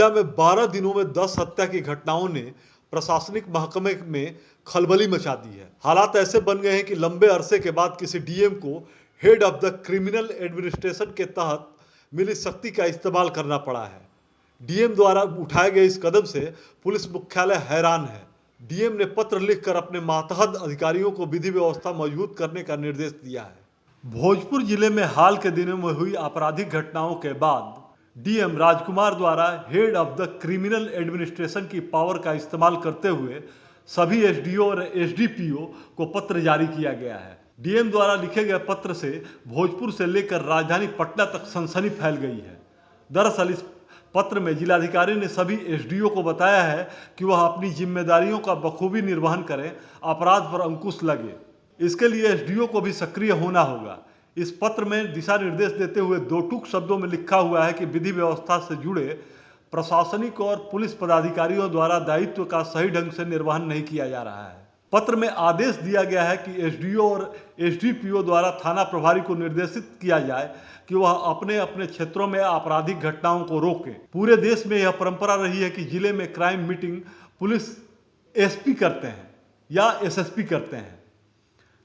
जिला में 12 दिनों में 10 हत्या की घटनाओं ने प्रशासनिक महकमे में खलबली मचा दी है। हालात ऐसे बन गए हैं कि लंबे अरसे के बाद किसी डीएम को head of the criminal administration के तहत मिली शक्ति का इस्तेमाल करना पड़ा है। डीएम द्वारा उठाए गए इस कदम से पुलिस मुख्यालय हैरान है। डीएम ने पत्र लिखकर अपने मातहत अधिकारियों को विधि व्यवस्था मजबूत करने का निर्देश दिया है। भोजपुर जिले में हाल के दिनों में हुई आपराधिक घटनाओं के बाद डीएम राजकुमार द्वारा head of the criminal administration की पावर का इस्तेमाल करते हुए सभी एसडीओ और एसडीपीओ को पत्र जारी किया गया है। डीएम द्वारा लिखे गए पत्र से भोजपुर से लेकर राजधानी पटना तक सनसनी फैल गई है। दरअसल इस पत्र में जिलाधिकारी ने सभी एसडीओ को बताया है कि वह अपनी जिम्मेदारियों का बखूबी निर्वहन करें, अपराध पर अंकुश लगे। इसके लिए एसडीओ को भी सक्रिय होना होगा। इस पत्र में दिशा निर्देश देते हुए दो टूक शब्दों में लिखा हुआ है कि विधि व्यवस्था से जुड़े प्रशासनिक और पुलिस पदाधिकारियों द्वारा दायित्व का सही ढंग से निर्वहन नहीं किया जा रहा है। पत्र में आदेश दिया गया है कि एसडीओ और एसडीपीओ द्वारा थाना प्रभारी को निर्देशित किया जाए कि वह अपने अपने क्षेत्रों में आपराधिक घटनाओं को रोकें। पूरे देश में यह परंपरा रही है कि जिले में क्राइम मीटिंग पुलिस एसपी करते हैं या एसएसपी करते हैं।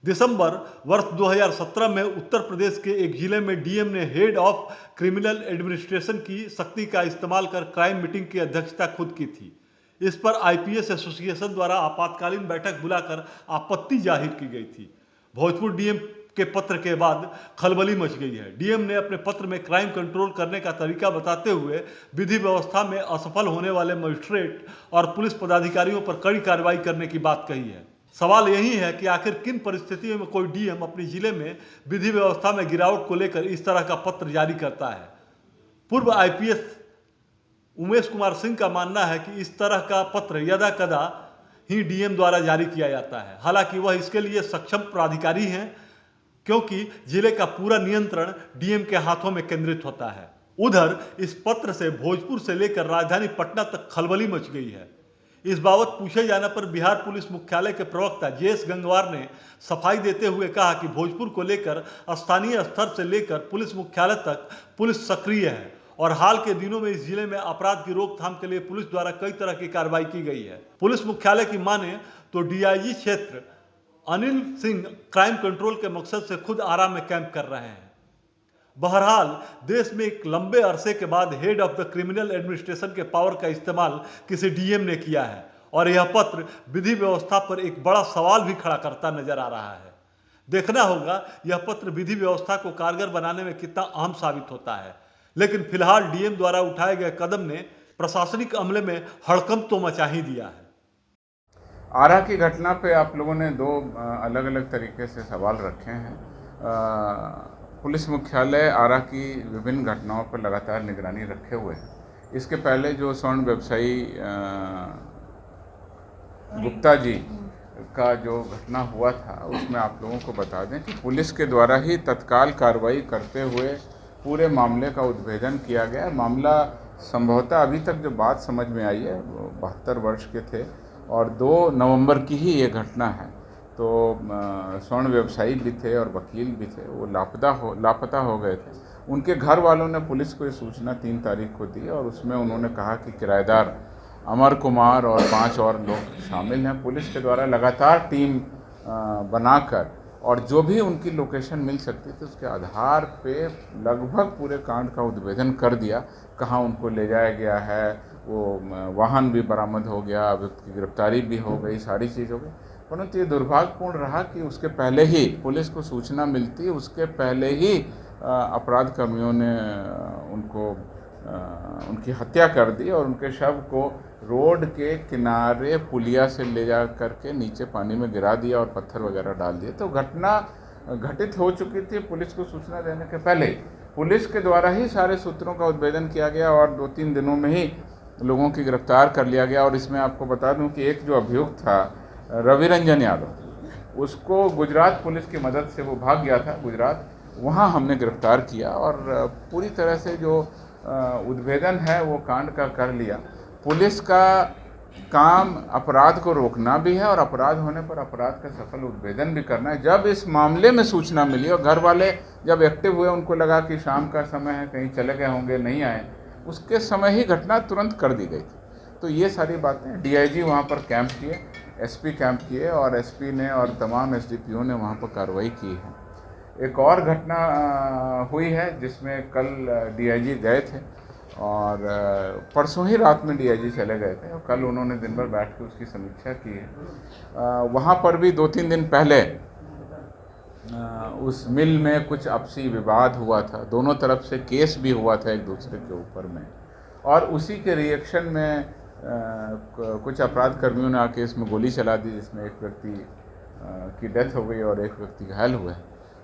दिसंबर वर्ष 2017 में उत्तर प्रदेश के एक जिले में डीएम ने हेड ऑफ क्रिमिनल एडमिनिस्ट्रेशन की शक्ति का इस्तेमाल कर क्राइम मीटिंग की अध्यक्षता खुद की थी। इस पर आईपीएस एसोसिएशन द्वारा आपातकालीन बैठक बुलाकर आपत्ति जाहिर की गई थी। भोजपुर डीएम के पत्र के बाद खलबली मच गई है। डीएम ने अपने पत्र में क्राइम कंट्रोल करने का तरीका बताते हुए विधि व्यवस्था में असफल होने वाले मजिस्ट्रेट और पुलिस पदाधिकारियों पर कड़ी कार्रवाई करने की बात कही है। सवाल यही है कि आखिर किन परिस्थितियों में कोई डीएम अपने जिले में विधि व्यवस्था में गिरावट को लेकर इस तरह का पत्र जारी करता है। पूर्व आईपीएस उमेश कुमार सिंह का मानना है कि इस तरह का पत्र यदा कदा ही डीएम द्वारा जारी किया जाता है। हालांकि वह इसके लिए सक्षम प्राधिकारी हैं, क्योंकि जिले का पूरा नियंत्रण डीएम के हाथों में केंद्रित होता है। उधर इस पत्र से भोजपुर से लेकर राजधानी पटना तक खलबली मच गई है। इस बाबत पूछे जाने पर बिहार पुलिस मुख्यालय के प्रवक्ता जेएस गंगवार ने सफाई देते हुए कहा कि भोजपुर को लेकर स्थानीय स्तर से लेकर पुलिस मुख्यालय तक पुलिस सक्रिय है और हाल के दिनों में इस जिले में अपराध की रोकथाम के लिए पुलिस द्वारा कई तरह की कार्रवाई की गई है। पुलिस मुख्यालय की माने तो डीआईजी क्षेत्र अनिल सिंह क्राइम कंट्रोल के मकसद से खुद आरा में कैंप कर रहे हैं। बहरहाल देश में एक लंबे अरसे के बाद head of the criminal administration के पावर का इस्तेमाल किसी डीएम ने किया है और यह पत्र विधि व्यवस्था पर एक बड़ा सवाल भी खड़ा करता नजर आ रहा है। देखना होगा यह पत्र विधि व्यवस्था को कारगर बनाने में कितना अहम साबित होता है। लेकिन फिलहाल डीएम द्वारा उठाए गए कदम ने प्रशासनिक अमले में हड़कंप तो मचा ही दिया है। आरा की घटना पे आप लोगों ने दो अलग अलग तरीके से सवाल रखे हैं। पुलिस मुख्यालय आरा की विभिन्न घटनाओं पर लगातार निगरानी रखे हुए हैं। इसके पहले जो स्वर्ण व्यवसायी गुप्ता जी का जो घटना हुआ था उसमें आप लोगों को बता दें कि पुलिस के द्वारा ही तत्काल कार्रवाई करते हुए पूरे मामले का उद्भेदन किया गया। मामला संभवतः अभी तक जो बात समझ में आई है 72 वर्ष के थे और 2 नवंबर की ही ये घटना है। तो स्वर्ण व्यवसायी भी थे और वकील भी थे, वो लापता हो गए थे। उनके घर वालों ने पुलिस को ये सूचना 3 तारीख को दी और उसमें उन्होंने कहा कि किराएदार अमर कुमार और 5 और लोग शामिल हैं। पुलिस के द्वारा लगातार टीम बनाकर और जो भी उनकी लोकेशन मिल सकती थी उसके आधार पे लगभग पूरे कांड का उद्भेदन कर दिया। कहाँ उनको ले जाया गया है, वो वाहन भी बरामद हो गया, अभियुक्त की गिरफ्तारी भी हो गई, सारी चीज़ हो गई। परंतु ये दुर्भाग्यपूर्ण रहा कि उसके पहले ही पुलिस को सूचना मिलती, उसके पहले ही अपराध कर्मियों ने उनकी हत्या कर दी और उनके शव को रोड के किनारे पुलिया से ले जा करके नीचे पानी में गिरा दिया और पत्थर वगैरह डाल दिए। तो घटना घटित हो चुकी थी। पुलिस को सूचना देने के पहले पुलिस के द्वारा ही सारे सूत्रों का उद्भेदन किया गया और 2-3 दिनों में ही लोगों की गिरफ्तार कर लिया गया। और इसमें आपको बता दूं कि एक जो अभियुक्त था रवि रंजन यादव, उसको गुजरात पुलिस की मदद से वो भाग गया था गुजरात, वहाँ हमने गिरफ्तार किया और पूरी तरह से जो उद्भेदन है वो कांड का कर लिया। पुलिस का काम अपराध को रोकना भी है और अपराध होने पर अपराध का सफल उद्भेदन भी करना है। जब इस मामले में सूचना मिली और घर वाले जब एक्टिव हुए, उनको लगा कि शाम का समय है, कहीं चले गए होंगे, नहीं आए, उसके समय ही घटना तुरंत कर दी गई थी। तो ये सारी बातें डीआईजी वहाँ पर कैंप किए, एसपी कैंप किए और एसपी ने और तमाम एसडीपीओ ने वहाँ पर कार्रवाई की है। एक और घटना हुई है जिसमें कल डीआईजी गए थे और परसों ही रात में डीआईजी चले गए थे और कल उन्होंने दिन भर बैठ के उसकी समीक्षा की है। वहाँ पर भी 2-3 दिन पहले उस मिल में कुछ आपसी विवाद हुआ था, दोनों तरफ से केस भी हुआ था एक दूसरे के ऊपर में, और उसी के रिएक्शन में कुछ अपराध कर्मियों ने आके इसमें गोली चला दी, जिसमें एक व्यक्ति की डेथ हो गई और एक व्यक्ति घायल हुआ है।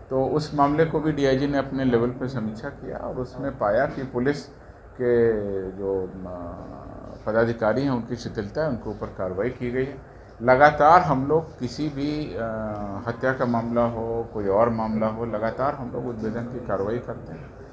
तो उस मामले को भी डीआईजी ने अपने लेवल पर समीक्षा किया और उसमें पाया कि पुलिस के जो पदाधिकारी हैं उनकी शिथिलता है, उनके ऊपर कार्रवाई की गई है। लगातार हम लोग किसी भी हत्या का मामला हो, कोई और मामला हो, लगातार हम लोग उद्भेदन की कार्रवाई करते हैं।